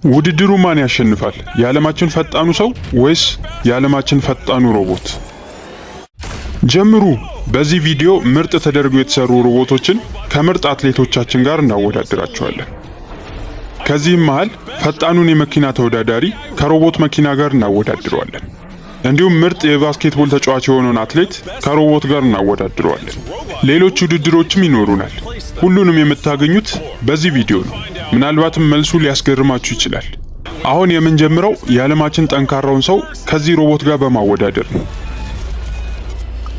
ውድድሩ ማን ያሸንፋል? የዓለማችን ፈጣኑ ሰው ወይስ የዓለማችን ፈጣኑ ሮቦት? ጀምሩ። በዚህ ቪዲዮ ምርጥ ተደርገው የተሰሩ ሮቦቶችን ከምርጥ አትሌቶቻችን ጋር እናወዳድራቸዋለን። ከዚህም መሃል ፈጣኑን የመኪና ተወዳዳሪ ከሮቦት መኪና ጋር እናወዳድረዋለን። እንዲሁም ምርጥ የባስኬትቦል ተጫዋች የሆነውን አትሌት ከሮቦት ጋር እናወዳድረዋለን። ሌሎች ውድድሮችም ይኖሩናል። ሁሉንም የምታገኙት በዚህ ቪዲዮ ነው። ምናልባትም መልሱ ሊያስገርማችሁ ይችላል። አሁን የምንጀምረው የዓለማችን ጠንካራውን ሰው ከዚህ ሮቦት ጋር በማወዳደር ነው።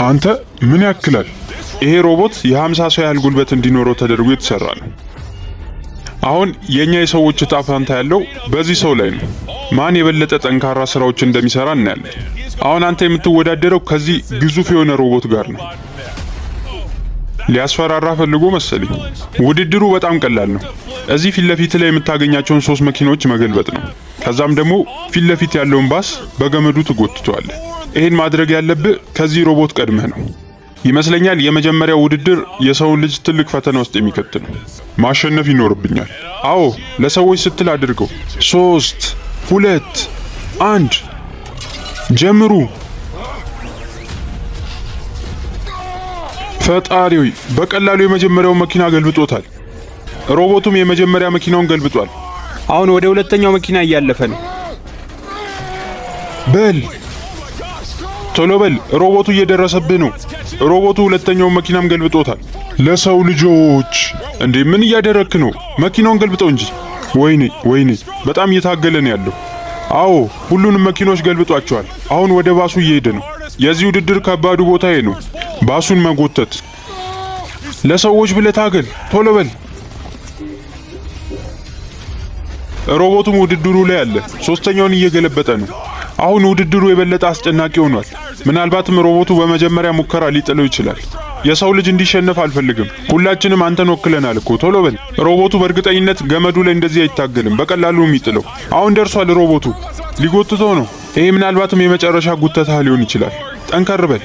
አንተ ምን ያክላል? ይሄ ሮቦት የ50 ሰው ያህል ጉልበት እንዲኖረው ተደርጎ የተሰራ ነው። አሁን የኛ የሰዎች እጣ ፈንታ ያለው በዚህ ሰው ላይ ነው። ማን የበለጠ ጠንካራ ስራዎች እንደሚሰራ እናያለን። አሁን አንተ የምትወዳደረው ከዚህ ግዙፍ የሆነ ሮቦት ጋር ነው። ሊያስፈራራ ፈልጎ መሰለኝ። ውድድሩ በጣም ቀላል ነው። እዚህ ፊት ለፊት ላይ የምታገኛቸውን 3 መኪኖች መገልበጥ ነው። ከዛም ደግሞ ፊት ለፊት ያለውን ባስ በገመዱ ትጎትተዋለህ። ይሄን ማድረግ ያለብህ ከዚህ ሮቦት ቀድመህ ነው። ይመስለኛል የመጀመሪያው ውድድር የሰውን ልጅ ትልቅ ፈተና ውስጥ የሚከት ነው። ማሸነፍ ይኖርብኛል። አዎ፣ ለሰዎች ስትል አድርገው። 3 2 1 ጀምሩ። ፈጣሪ ሆይ፣ በቀላሉ የመጀመሪያው መኪና ገልብጦታል። ሮቦቱም የመጀመሪያ መኪናውን ገልብጧል። አሁን ወደ ሁለተኛው መኪና እያለፈ ነው። በል ቶሎ በል፣ ሮቦቱ እየደረሰብህ ነው። ሮቦቱ ሁለተኛውን መኪናም ገልብጦታል። ለሰው ልጆች እንዴ፣ ምን እያደረክ ነው? መኪናውን ገልብጠው እንጂ። ወይኔ፣ በጣም እየታገለ ነው ያለው። አዎ፣ ሁሉንም መኪኖች ገልብጧቸዋል። አሁን ወደ ባሱ እየሄደ ነው። የዚህ ውድድር ከባዱ ቦታ ይሄ ነው፣ ባሱን መጎተት። ለሰዎች ብለህ ታገል፣ ቶሎ በል። ሮቦቱም ውድድሩ ላይ አለ። ሶስተኛውን እየገለበጠ ነው። አሁን ውድድሩ የበለጠ አስጨናቂ ሆኗል። ምናልባትም ሮቦቱ በመጀመሪያ ሙከራ ሊጥለው ይችላል። የሰው ልጅ እንዲሸነፍ አልፈልግም። ሁላችንም አንተን ወክለናል እኮ፣ ቶሎ በል። ሮቦቱ በእርግጠኝነት ገመዱ ላይ እንደዚህ አይታገልም፣ በቀላሉ የሚጥለው። አሁን ደርሷል። ሮቦቱ ሊጎትተው ነው። ይሄ ምናልባትም የመጨረሻ ጉተታ ሊሆን ይችላል። ጠንከር በል።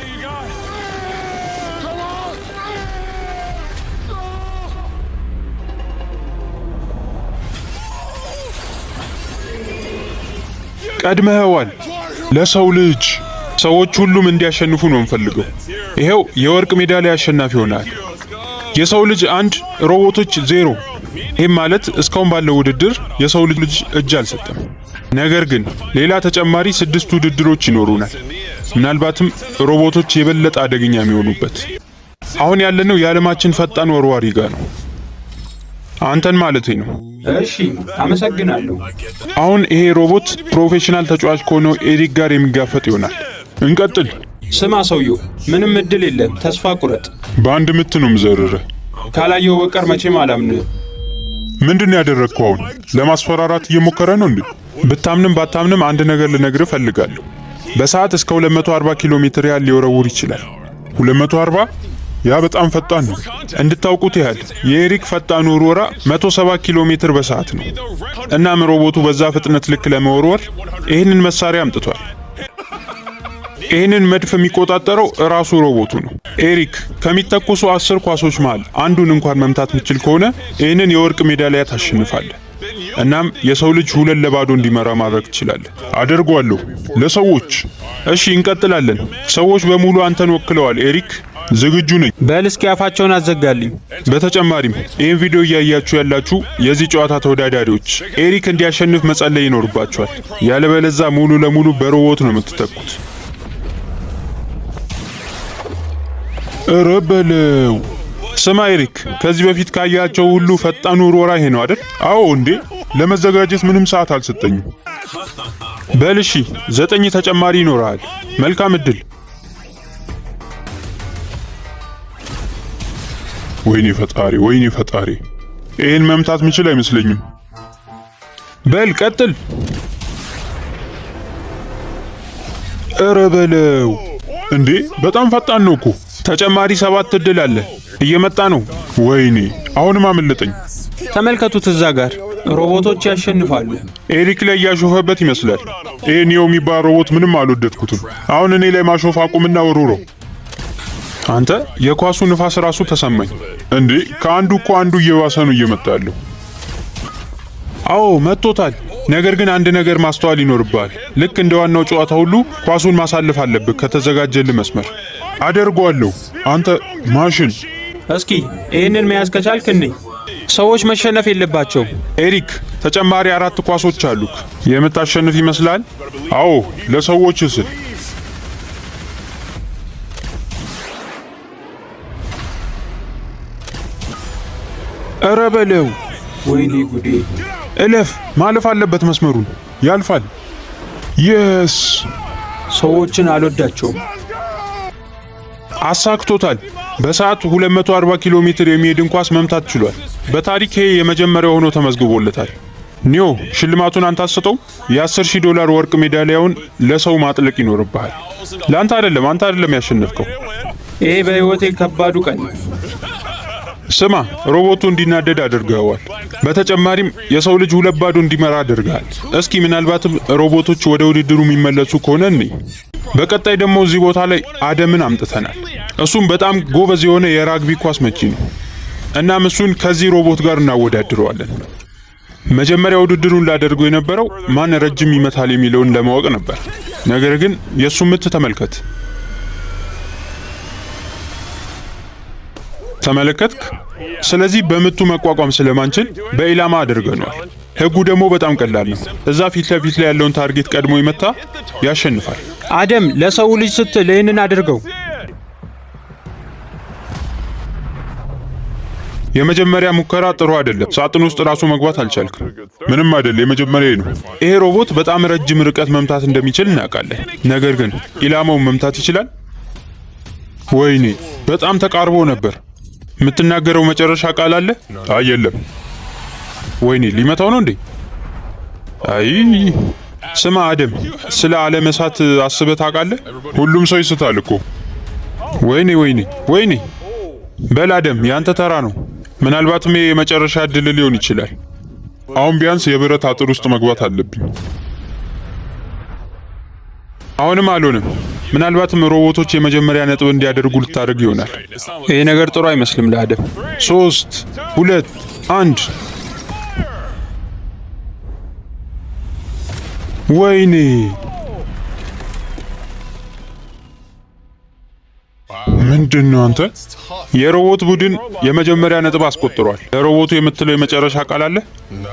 ቀድመኸዋል። ለሰው ልጅ ሰዎች ሁሉም እንዲያሸንፉ ነው እንፈልገው። ይሄው የወርቅ ሜዳሊያ አሸናፊ ሆናል። የሰው ልጅ 1 ሮቦቶች 0። ይህም ማለት እስካሁን ባለው ውድድር የሰው ልጅ እጅ አልሰጠም። ነገር ግን ሌላ ተጨማሪ 6 ውድድሮች ይኖሩናል። ምናልባትም ሮቦቶች የበለጠ አደገኛ የሚሆኑበት። አሁን ያለነው የዓለማችን ፈጣን ወርዋሪ ጋር ነው። አንተን ማለቴ ነው። እሺ፣ አመሰግናለሁ። አሁን ይሄ ሮቦት ፕሮፌሽናል ተጫዋች ከሆነው ኤሪክ ጋር የሚጋፈጥ ይሆናል። እንቀጥል። ስማ ሰውየው፣ ምንም እድል የለም። ተስፋ ቁረጥ። በአንድ ምት ነው የምዘርርህ። ካላየው በቀር መቼም አላምንህም። ምንድን ያደረግከው? አሁን ለማስፈራራት እየሞከረ ነው እንዴ? ብታምንም ባታምንም አንድ ነገር ልነግርህ ፈልጋለሁ። በሰዓት እስከ 240 ኪሎ ሜትር ያህል ሊወረውር ይችላል። 240? ያ በጣም ፈጣን ነው። እንድታውቁት ያህል የኤሪክ ፈጣኑ ውርወራ 170 ኪሎ ሜትር በሰዓት ነው። እናም ሮቦቱ በዛ ፍጥነት ልክ ለመወርወር ይህንን መሳሪያ አምጥቷል። ይህንን መድፍ የሚቆጣጠረው ራሱ ሮቦቱ ነው። ኤሪክ ከሚተኮሱ 10 ኳሶች መሃል አንዱን እንኳን መምታት ምችል ከሆነ ይህንን የወርቅ ሜዳሊያ ታሸንፋለህ። እናም የሰው ልጅ 2-0 እንዲመራ ማድረግ ትችላለህ። አደርገዋለሁ። ለሰዎች። እሺ፣ እንቀጥላለን። ሰዎች በሙሉ አንተን ወክለዋል ኤሪክ። ዝግጁ ነኝ። በል እስኪ አፋቸውን አዘጋልኝ። በተጨማሪም ይህን ቪዲዮ እያያችሁ ያላችሁ የዚህ ጨዋታ ተወዳዳሪዎች ኤሪክ እንዲያሸንፍ መጸለይ ይኖርባችኋል። ያለበለዛ ሙሉ ለሙሉ በሮቦት ነው የምትተኩት። ኧረ በለው። ስማ ኤሪክ፣ ከዚህ በፊት ካያቸው ሁሉ ፈጣኑ ውርወራ ይሄ ነው አይደል? አዎ። እንዴ፣ ለመዘጋጀት ምንም ሰዓት አልሰጠኝም። በል እሺ፣ 9 ተጨማሪ ይኖርሃል። መልካም እድል። ወይኔ ፈጣሪ፣ ይሄን መምታት ምችል አይመስለኝም። በል ቀጥል። ኧረ በለው። እንዴ፣ በጣም ፈጣን ነው እኮ። ተጨማሪ 7 እድል አለ። እየመጣ ነው። ወይኔ፣ አሁንም አመለጠኝ። ተመልከቱት፣ እዛ ጋር ሮቦቶች ያሸንፋሉ። ኤሪክ ላይ ያሾፈበት ይመስላል። ይሄ ኒዮ የሚባል ሮቦት ምንም አልወደድኩትም። አሁን እኔ ላይ ማሾፍ አቁምና ወሩሮ። አንተ የኳሱ ንፋስ ራሱ ተሰማኝ እንዴ! ከአንዱ እኮ አንዱ እየባሰ ነው እየመጣ ያለው። አዎ መጥቶታል። ነገር ግን አንድ ነገር ማስተዋል ይኖርብሃል። ልክ እንደ ዋናው ጨዋታ ሁሉ ኳሱን ማሳለፍ አለብህ ከተዘጋጀልህ መስመር። አደርገዋለሁ። አንተ ማሽን። እስኪ ይህንን መያዝ ከቻልክ እንይ። ሰዎች መሸነፍ የለባቸውም። ኤሪክ፣ ተጨማሪ 4 ኳሶች አሉክ። የምታሸንፍ ይመስላል? አዎ፣ ለሰዎች ስል። ኧረ በለው! ወይኔ ጉዴ! እለፍ! ማለፍ አለበት መስመሩን። ያልፋል። የስ! ሰዎችን አልወዳቸውም። አሳክቶታል። በሰዓት 240 ኪሎ ሜትር የሚሄድን ኳስ መምታት ችሏል። በታሪክ ይሄ የመጀመሪያው ሆኖ ተመዝግቦለታል። ኒዮ፣ ሽልማቱን አንተ አትሰጠውም? $10,000 ወርቅ ሜዳሊያውን ለሰው ማጥለቅ ይኖርብሃል። ለአንተ አይደለም፣ አንተ አይደለም ያሸነፍከው። ይሄ በህይወቴ ከባዱ ቀን። ስማ፣ ሮቦቱ እንዲናደድ አድርገዋል። በተጨማሪም የሰው ልጅ 2-0 እንዲመራ አድርገሃል። እስኪ ምናልባትም ሮቦቶች ወደ ውድድሩ የሚመለሱ ከሆነ እንይ። በቀጣይ ደግሞ እዚህ ቦታ ላይ አደምን አምጥተናል። እሱም በጣም ጎበዝ የሆነ የራግቢ ኳስ መቺ ነው። እናም እሱን ከዚህ ሮቦት ጋር እናወዳድረዋለን። መጀመሪያ ውድድሩን ላደርገው የነበረው ማን ረጅም ይመታል የሚለውን ለማወቅ ነበር። ነገር ግን የሱ ምት ተመልከት። ተመለከትክ? ስለዚህ በምቱ መቋቋም ስለማንችል በኢላማ አድርገናል። ህጉ ደግሞ በጣም ቀላል ነው። እዛ ፊት ለፊት ላይ ያለውን ታርጌት ቀድሞ ይመታ ያሸንፋል። አደም፣ ለሰው ልጅ ስትል ይህንን አድርገው። የመጀመሪያ ሙከራ ጥሩ አይደለም። ሳጥን ውስጥ ራሱ መግባት አልቻልክም። ምንም አይደል፣ የመጀመሪያ ነው። ይሄ ሮቦት በጣም ረጅም ርቀት መምታት እንደሚችል እናውቃለን። ነገር ግን ኢላማውን መምታት ይችላል? ወይኔ፣ በጣም ተቃርቦ ነበር። የምትናገረው መጨረሻ ቃል አለ? አይ የለም። ወይኔ፣ ሊመታው ነው እንዴ? አይ ስማ አደም፣ ስለ አለመሳት አስበህ ታውቃለህ? ሁሉም ሰው ይስታል እኮ። ወይኔ ወይኔ ወይኔ! በል አደም፣ ያንተ ተራ ነው። ምናልባትም የመጨረሻ እድል ሊሆን ይችላል። አሁን ቢያንስ የብረት አጥር ውስጥ መግባት አለብኝ። አሁንም አልሆንም። ምናልባትም ሮቦቶች የመጀመሪያ ነጥብ እንዲያደርጉ ልታደርግ ይሆናል። ይሄ ነገር ጥሩ አይመስልም ለአደም። 3 2 1 ወይኔ! ምንድነው አንተ? የሮቦት ቡድን የመጀመሪያ ነጥብ አስቆጥሯል። ለሮቦቱ የምትለው የመጨረሻ ቃል አለ?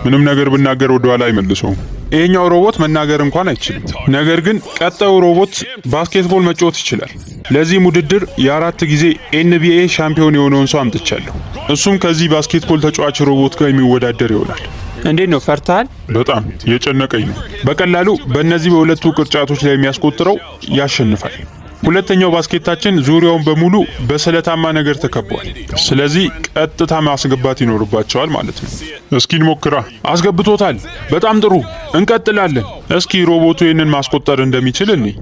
ምንም ነገር ብናገር ወደ ኋላ አይመልሰውም። ይሄኛው ሮቦት መናገር እንኳን አይችልም። ነገር ግን ቀጣዩ ሮቦት ባስኬትቦል መጫወት ይችላል። ለዚህም ውድድር የ4 ጊዜ NBA ሻምፒዮን የሆነውን ሰው አምጥቻለሁ። እሱም ከዚህ ባስኬትቦል ተጫዋች ሮቦት ጋር የሚወዳደር ይሆናል። እንዴት ነው? ፈርተሃል? በጣም የጨነቀኝ ነው። በቀላሉ በእነዚህ በሁለቱ ቅርጫቶች ላይ የሚያስቆጥረው ያሸንፋል። ሁለተኛው ባስኬታችን ዙሪያውን በሙሉ በስለታማ ነገር ተከቧል። ስለዚህ ቀጥታ ማስገባት ይኖርባቸዋል ማለት ነው። እስኪ እንሞክራ። አስገብቶታል። በጣም ጥሩ። እንቀጥላለን። እስኪ ሮቦቱ ይህንን ማስቆጠር እንደሚችል እንይ።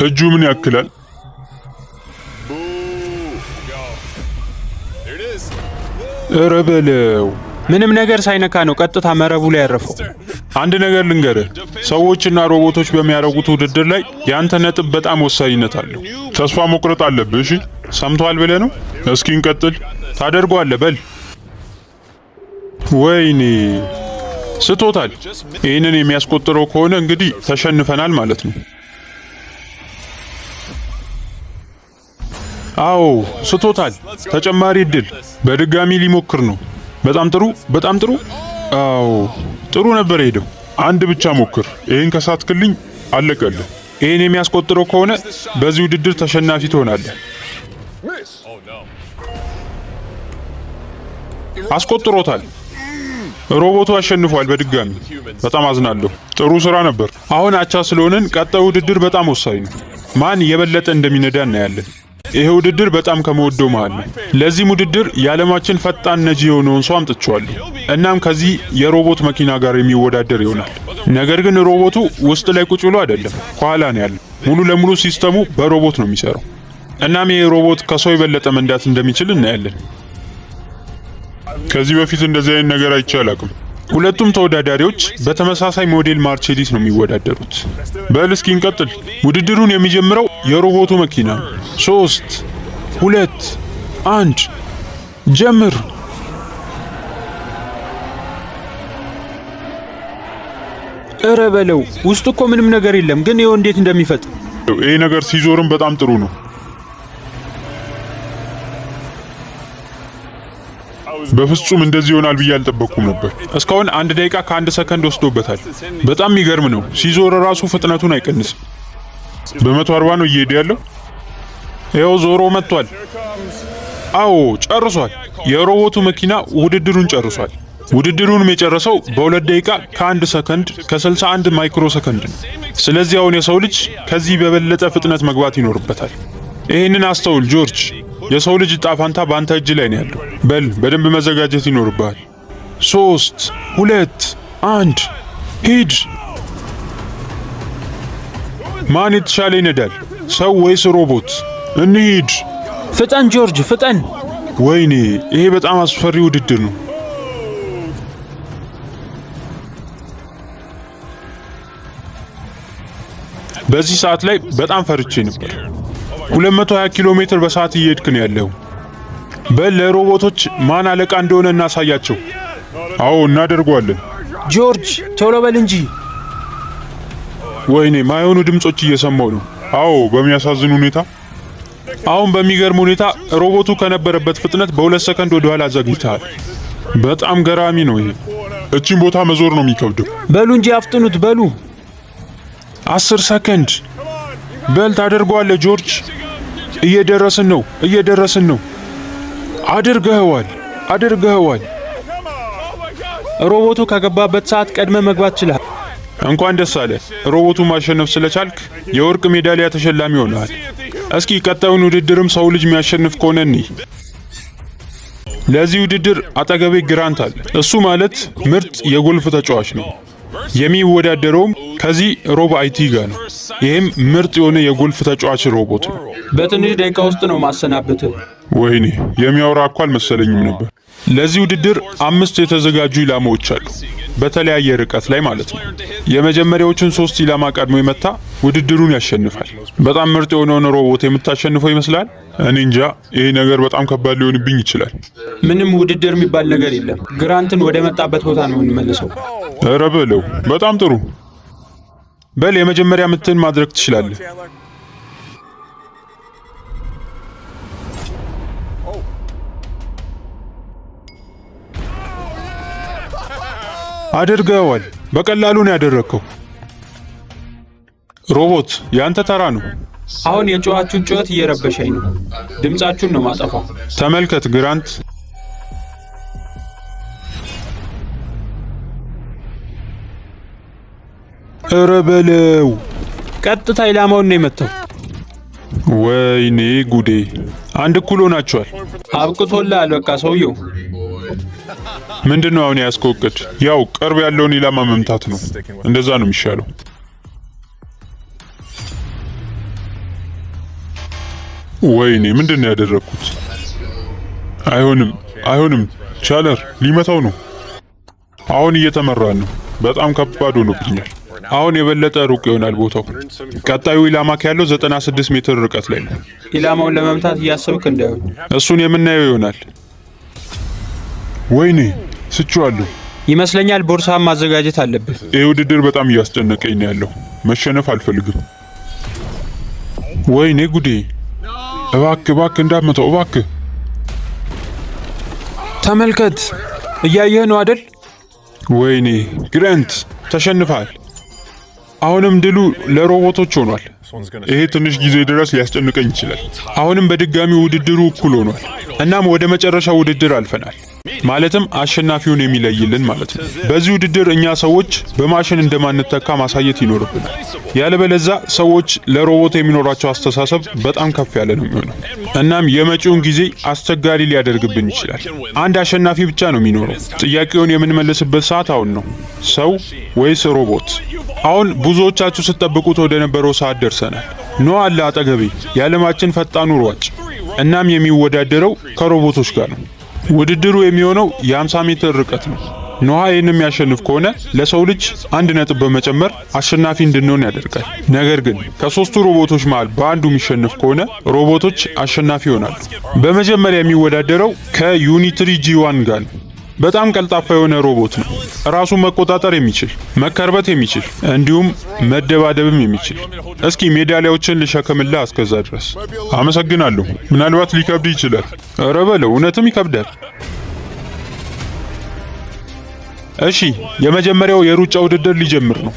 እጁ ምን ያክላል? ኧረ በለው! ምንም ነገር ሳይነካ ነው ቀጥታ መረቡ ላይ ያረፈው። አንድ ነገር ልንገርህ፣ ሰዎችና ሮቦቶች በሚያደርጉት ውድድር ላይ ያንተ ነጥብ በጣም ወሳኝነት አለው። ተስፋ መቁረጥ አለብህ። እሺ፣ ሰምተዋል ብለህ ነው? እስኪ እንቀጥል። ታደርገዋለህ። በል። ወይኔ፣ ስቶታል። ይህንን የሚያስቆጥረው ከሆነ እንግዲህ ተሸንፈናል ማለት ነው። አዎ፣ ስቶታል። ተጨማሪ እድል። በድጋሚ ሊሞክር ነው። በጣም ጥሩ፣ በጣም ጥሩ። አዎ፣ ጥሩ ነበር ሄደው። አንድ ብቻ ሞክር። ይሄን ከሳትክልኝ አለቀልህ። ይሄን የሚያስቆጥረው ከሆነ በዚህ ውድድር ተሸናፊ ትሆናለህ። አስቆጥሮታል። ሮቦቱ አሸንፏል በድጋሚ። በጣም አዝናለሁ። ጥሩ ስራ ነበር። አሁን አቻ ስለሆነን ቀጣዩ ውድድር በጣም ወሳኝ ነው። ማን የበለጠ እንደሚነዳ እናያለን። ይሄ ውድድር በጣም ከመወደው መሃል ነው። ለዚህም ውድድር የዓለማችን ፈጣን ነጂ የሆነውን ሰው አምጥቼዋለሁ። እናም ከዚህ የሮቦት መኪና ጋር የሚወዳደር ይሆናል። ነገር ግን ሮቦቱ ውስጥ ላይ ቁጭ ብሎ አይደለም፣ ከኋላ ነው ያለው። ሙሉ ለሙሉ ሲስተሙ በሮቦት ነው የሚሰራው። እናም ይሄ ሮቦት ከሰው የበለጠ መንዳት እንደሚችል እናያለን። ከዚህ በፊት እንደዚህ አይነት ነገር አይቼ አላውቅም። ሁለቱም ተወዳዳሪዎች በተመሳሳይ ሞዴል ማርቼዲስ ነው የሚወዳደሩት። በል እስኪ እንቀጥል። ውድድሩን የሚጀምረው የሮቦቱ መኪና ነው። 3 2 1 ጀምር። እረ በለው ውስጡ እኮ ምንም ነገር የለም፣ ግን ይኸው እንዴት እንደሚፈጥ። ይሄ ነገር ሲዞርም በጣም ጥሩ ነው። በፍጹም እንደዚህ ይሆናል ብዬ አልጠበቅኩም ነበር። እስካሁን 1 ደቂቃ ከ1 ሰከንድ ወስዶበታል። በጣም የሚገርም ነው። ሲዞር ራሱ ፍጥነቱን አይቀንስም። በ140 ነው እየሄደ ያለው። ይኸው ዞሮ መጥቷል። አዎ ጨርሷል። የሮቦቱ መኪና ውድድሩን ጨርሷል። ውድድሩንም የጨረሰው በ2 ደቂቃ ከ1 ሰከንድ ከ61 ማይክሮ ሰከንድ ነው። ስለዚህ አሁን የሰው ልጅ ከዚህ በበለጠ ፍጥነት መግባት ይኖርበታል። ይህንን አስተውል ጆርጅ። የሰው ልጅ ዕጣ ፈንታ በአንተ እጅ ላይ ነው ያለው። በል በደንብ መዘጋጀት ይኖርብሃል። 3 2 1 ሂድ። ማን የተሻለ ይነዳል? ሰው ወይስ ሮቦት? እንሂድ። ፍጠን ጆርጅ ፍጠን። ወይኔ ይሄ በጣም አስፈሪ ውድድር ነው። በዚህ ሰዓት ላይ በጣም ፈርቼ ነበር። 220 ኪሎ ሜትር በሰዓት እየሄድክ ነው ያለው። በል ለሮቦቶች ማን አለቃ እንደሆነ እናሳያቸው። አዎ እናደርገዋለን። ጆርጅ ቶሎ በል እንጂ። ወይኔ ማይሆኑ ድምጾች እየሰማው ነው። አዎ በሚያሳዝን ሁኔታ። አሁን በሚገርም ሁኔታ ሮቦቱ ከነበረበት ፍጥነት በ2 ሰከንድ ወደ ኋላ ዘግይተሃል። በጣም ገራሚ ነው ይሄ። እቺን ቦታ መዞር ነው የሚከብደው። በሉ እንጂ አፍጥኑት በሉ። 10 ሰከንድ። በል ታደርገዋለህ ጆርጅ። እየደረስን ነው። አድርገኸዋል። ሮቦቱ ከገባበት ሰዓት ቀድመ መግባት ችላል። እንኳን ደስ አለ። ሮቦቱ ማሸነፍ ስለቻልክ የወርቅ ሜዳሊያ ተሸላሚ ሆነሃል። እስኪ ቀጣዩን ውድድርም ሰው ልጅ የሚያሸንፍ ከሆነ እንይ። ለዚህ ውድድር አጠገቤ ግራንት አለ። እሱ ማለት ምርጥ የጎልፍ ተጫዋች ነው። የሚወዳደረውም ከዚህ ሮብ አይቲ ጋር ነው። ይህም ምርጥ የሆነ የጎልፍ ተጫዋች ሮቦት ነው። በትንሽ ደቂቃ ውስጥ ነው ማሰናበት። ወይኔ የሚያወራ እኮ አልመሰለኝም ነበር። ለዚህ ውድድር 5 የተዘጋጁ ኢላማዎች አሉ፣ በተለያየ ርቀት ላይ ማለት ነው። የመጀመሪያዎቹን 3 ኢላማ ቀድሞ የመታ ውድድሩን ያሸንፋል። በጣም ምርጥ የሆነውን ሮቦት የምታሸንፈው ይመስላል? እኔ እንጃ። ይሄ ነገር በጣም ከባድ ሊሆንብኝ ይችላል። ምንም ውድድር የሚባል ነገር የለም። ግራንትን ወደ መጣበት ቦታ ነው የምንመልሰው። ኧረ በለው። በጣም ጥሩ። በል የመጀመሪያ ምትን ማድረግ ትችላለህ። አድርገዋል። በቀላሉ ነው ያደረግከው። ሮቦት ያንተ ተራ ነው። አሁን የጮኻችሁን ጩኸት እየረበሸኝ ነው። ድምጻችሁን ነው ማጠፋው። ተመልከት ግራንት። ኧረ በለው። ቀጥታ ኢላማውን ነው የመታው። ወይኔ ጉዴ! 1 እኩል ሆናችኋል። አብቅቶልሃል በቃ ሰውየው። ምንድነው አሁን ያስከው እቅድ? ያው ቅርብ ያለውን ኢላማ መምታት ነው። እንደዛ ነው የሚሻለው። ወይኔ ምንድነው ያደረኩት? አይሆንም። ቻለር ሊመታው ነው። አሁን እየተመራን ነው። በጣም ከባድ ሆኖብኛል። አሁን የበለጠ ሩቅ ይሆናል ቦታው። ቀጣዩ ኢላማ ካለው 96 ሜትር ርቀት ላይ ነው። ኢላማውን ለመምታት እያሰብክ እንዳይሆን እሱን የምናየው ይሆናል። ወይኔ ስቼዋለሁ ይመስለኛል። ቦርሳን ማዘጋጀት አለብህ። ይህ ውድድር በጣም እያስጨነቀኝ ነው ያለው። መሸነፍ አልፈልግም። ወይኔ ጉዴ! እባክህ እንዳትመታው እባክህ። ተመልከት፣ እያየህ ነው አይደል? ወይኔ ግራንት ተሸንፈሃል። አሁንም ድሉ ለሮቦቶች ሆኗል። ይሄ ትንሽ ጊዜ ድረስ ሊያስጨንቀኝ ይችላል። አሁንም በድጋሚ ውድድሩ እኩል ሆኗል። እናም ወደ መጨረሻው ውድድር አልፈናል። ማለትም አሸናፊውን የሚለይልን ማለት ነው። በዚህ ውድድር እኛ ሰዎች በማሽን እንደማንተካ ማሳየት ይኖርብናል። ያለበለዚያ ሰዎች ለሮቦት የሚኖራቸው አስተሳሰብ በጣም ከፍ ያለ ነው የሚሆነው። እናም የመጪውን ጊዜ አስቸጋሪ ሊያደርግብን ይችላል። አንድ አሸናፊ ብቻ ነው የሚኖረው። ጥያቄውን የምንመልስበት ሰዓት አሁን ነው። ሰው ወይስ ሮቦት? አሁን ብዙዎቻችሁ ስትጠብቁት ወደ ነበረው ሰዓት ደርሰናል። ኖህ አለ አጠገቤ፣ የዓለማችን ፈጣኑ ሯጭ። እናም የሚወዳደረው ከሮቦቶች ጋር ነው። ውድድሩ የሚሆነው የ50 ሜትር ርቀት ነው። ኖህ ይህን የሚያሸንፍ ከሆነ ለሰው ልጅ 1 ነጥብ በመጨመር አሸናፊ እንድንሆን ያደርጋል። ነገር ግን ከ3ቱ ሮቦቶች መሃል በአንዱ የሚሸንፍ ከሆነ ሮቦቶች አሸናፊ ይሆናሉ። በመጀመሪያ የሚወዳደረው ከዩኒትሪ G1 ጋር ነው። በጣም ቀልጣፋ የሆነ ሮቦት ነው። ራሱን መቆጣጠር የሚችል፣ መከርበት የሚችል እንዲሁም መደባደብም የሚችል። እስኪ ሜዳሊያዎችን ልሸከምልህ እስከዛ ድረስ። አመሰግናለሁ። ምናልባት ሊከብድ ይችላል። ኧረ በለው፣ እውነትም ይከብዳል። እሺ፣ የመጀመሪያው የሩጫ ውድድር ሊጀምር ነው።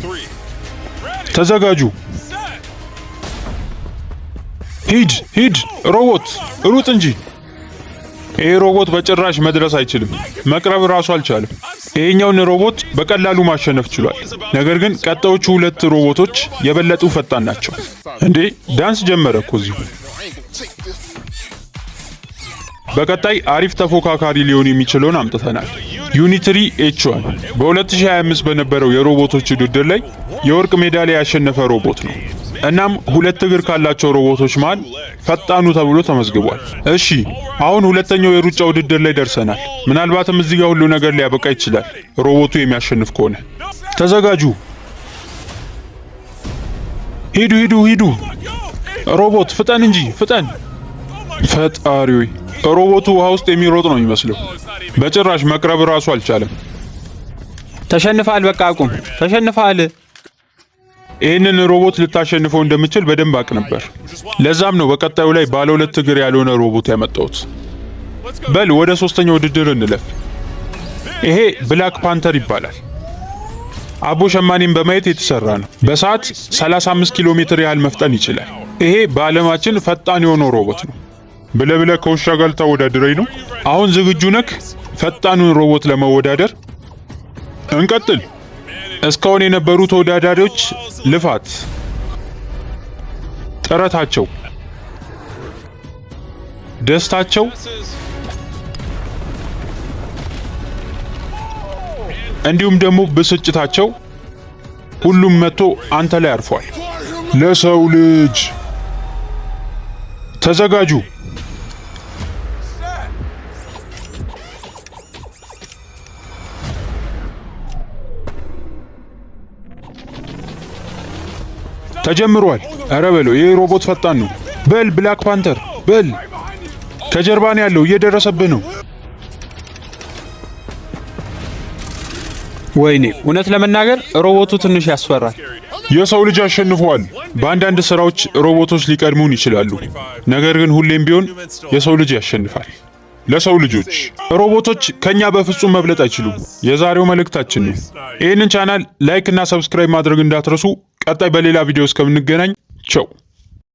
ተዘጋጁ። ሂድ ሮቦት፣ ሩጥ እንጂ። ይሄ ሮቦት በጭራሽ መድረስ አይችልም። መቅረብ ራሱ አልቻለም። ይሄኛውን ሮቦት በቀላሉ ማሸነፍ ችሏል። ነገር ግን ቀጣዮቹ ሁለት ሮቦቶች የበለጡ ፈጣን ናቸው። እንዴ ዳንስ ጀመረ እኮ እዚሁ። በቀጣይ አሪፍ ተፎካካሪ ሊሆን የሚችለውን አምጥተናል። ዩኒትሪ ኤች1 በ2025 በነበረው የሮቦቶች ውድድር ላይ የወርቅ ሜዳሊያ ያሸነፈ ሮቦት ነው። እናም ሁለት እግር ካላቸው ሮቦቶች መሃል ፈጣኑ ተብሎ ተመዝግቧል። እሺ አሁን ሁለተኛው የሩጫ ውድድር ላይ ደርሰናል። ምናልባትም እዚህ ጋር ሁሉ ነገር ሊያበቃ ይችላል፣ ሮቦቱ የሚያሸንፍ ከሆነ። ተዘጋጁ። ሂዱ ሮቦት ፍጠን እንጂ ፍጠን። ፈጣሪ ሆይ፣ ሮቦቱ ውሃ ውስጥ የሚሮጥ ነው የሚመስለው። በጭራሽ መቅረብ ራሱ አልቻለም። ተሸንፈሃል፣ በቃ አቁም፣ ተሸንፈሃል። ይህንን ሮቦት ልታሸንፈው እንደምችል በደንብ አቅ ነበር። ለዛም ነው በቀጣዩ ላይ ባለ ሁለት እግር ያልሆነ ሮቦት ያመጣሁት። በል ወደ ሶስተኛው ውድድር እንለፍ። ይሄ ብላክ ፓንተር ይባላል። አቦ ሸማኔን በማየት የተሰራ ነው። በሰዓት 35 ኪሎ ሜትር ያህል መፍጠን ይችላል። ይሄ በዓለማችን ፈጣን የሆነው ሮቦት ነው። ብለህ ከውሻ ጋር ልታወዳድረኝ ነው? አሁን ዝግጁ ነክ ፈጣኑን ሮቦት ለመወዳደር? እንቀጥል። እስካሁን የነበሩ ተወዳዳሪዎች ልፋት፣ ጥረታቸው፣ ደስታቸው እንዲሁም ደግሞ ብስጭታቸው ሁሉም መጥቶ አንተ ላይ አርፏል። ለሰው ልጅ ተዘጋጁ። ተጀምሯል። ኧረ በለው፣ ይሄ ሮቦት ፈጣን ነው። በል ብላክ ፓንተር በል። ከጀርባን ያለው እየደረሰብህ ነው። ወይኔ፣ እውነት ለመናገር ሮቦቱ ትንሽ ያስፈራል። የሰው ልጅ አሸንፈዋል። በአንዳንድ ስራዎች ሮቦቶች ሊቀድሙን ይችላሉ፣ ነገር ግን ሁሌም ቢሆን የሰው ልጅ ያሸንፋል። ለሰው ልጆች ሮቦቶች ከኛ በፍጹም መብለጥ አይችሉም የዛሬው መልእክታችን ነው። ይህንን ቻናል ላይክ እና ሰብስክራይብ ማድረግ እንዳትረሱ። ቀጣይ በሌላ ቪዲዮ እስከምንገናኝ ቻው።